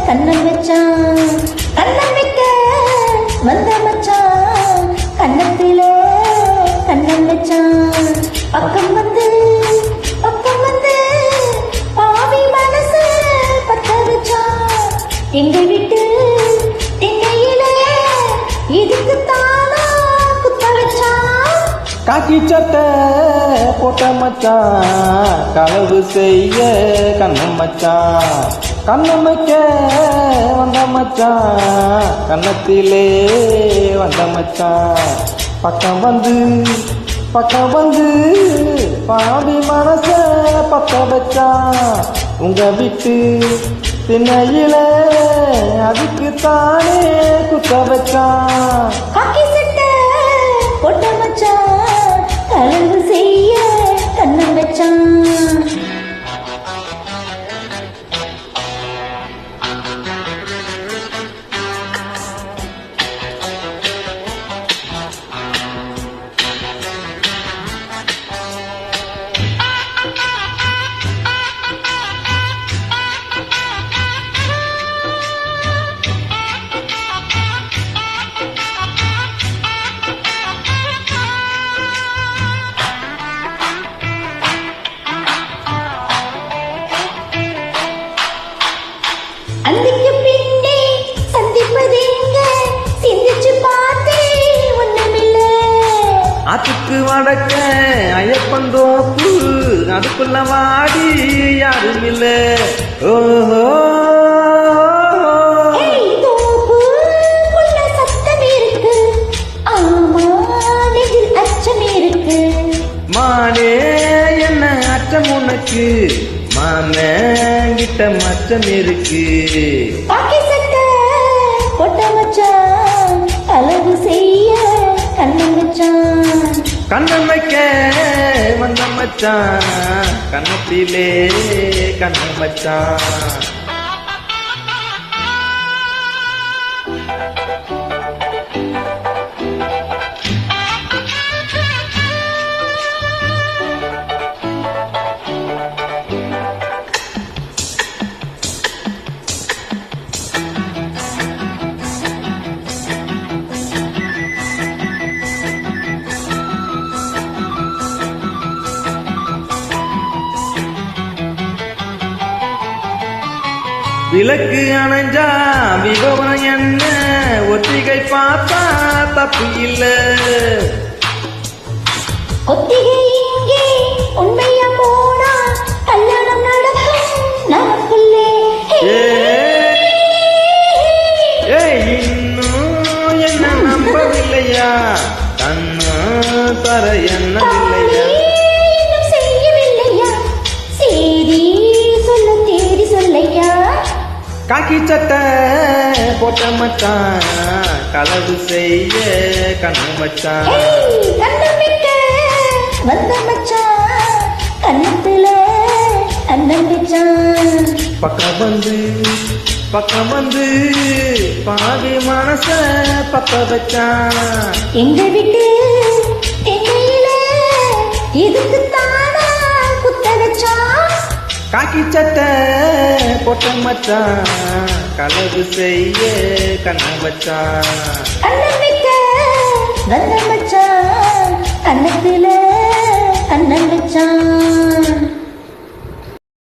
கண்ணம் வச்சான் கண்ணம் வைக்க வந்த மச்சான் கண்ணத்திலே கண்ணம் வச்சான் பக்கம் வந்து பாவி மனசு பத்த வச்சான் எங்க விட்டு திண்ணையிலே இதுக்கு தானா குத்த வச்சான் காக்கி சட்டை போட்ட மச்சான் களவு செய்ய கண்ணம் மச்சான் கண்ணம் வைக்க வந்த மச்சான் கண்ணத்திலே வந்த மச்சான் பக்கம் வந்து பாவி மனச பத்த வச்சான் உங்க விட்டு திண்ணையில அதுக்கு தானே குத்த வச்சான் காக்கி சட்டை போட்ட மச்சான் களவு செய்ய கண்ணம் வச்சான் அந்திக்கு பின்னே சந்திப்பதெங்க சிந்திச்சு பார்த்தே ஒண்ணுமில்ல ஆத்துக்கு வடக்க ஐயப்பன் தோப்பு அதுக்குள்ள வாடி யாரும் இல்ல ஓஹோ தோப்புக்குள்ள சத்தம் இருக்கு ஆமா நெஞ்சில் அச்சம் இருக்கு மானே என்ன அச்சம் உனக்கு மாமங்கிட்ட மச்சம் இருக்கு காக்கி சட்டை போட்ட மச்சான் களவு செய்ய கண்ணம் வச்சான் கண்ணம் வைக்க வந்த மச்சான் கண்ணத்திலே கண்ணம் வச்சான் விளக்கு அணைஞ்சா விவரம் என்ன ஒத்திகை பார்த்தா தப்பு இல்ல ஒத்திகை இங்கே உண்மையா போனா கல்யாணம் நடக்கும் நமக்குள்ளே இன்னும் என்ன நம்பவில்லையா கண்ணு தர எண்ணவில்லையா செய்யவில்லையா சேரி சொல்ல தேடி சொல்லையா காக்கி சட்டை போட்ட மச்சான் களவு செய்ய கண்ணம் வச்சான் கண்ணம் வைக்க வந்த மச்சான் கண்ணத்துல கண்ணம் வச்சான் பக்கம் வந்து பாதி மனச பத்த வச்சான் எங்க விட்டு திண்ணையில இதுக்கு தானா குத்த வச்சான் காக்கி சட்டை போட்ட மச்சான் களவு செய்ய கண்ணம் வச்சான் கண்ணம் வைக்க வந்த மச்சான் கண்ணத்துல கண்ணம் வச்சான்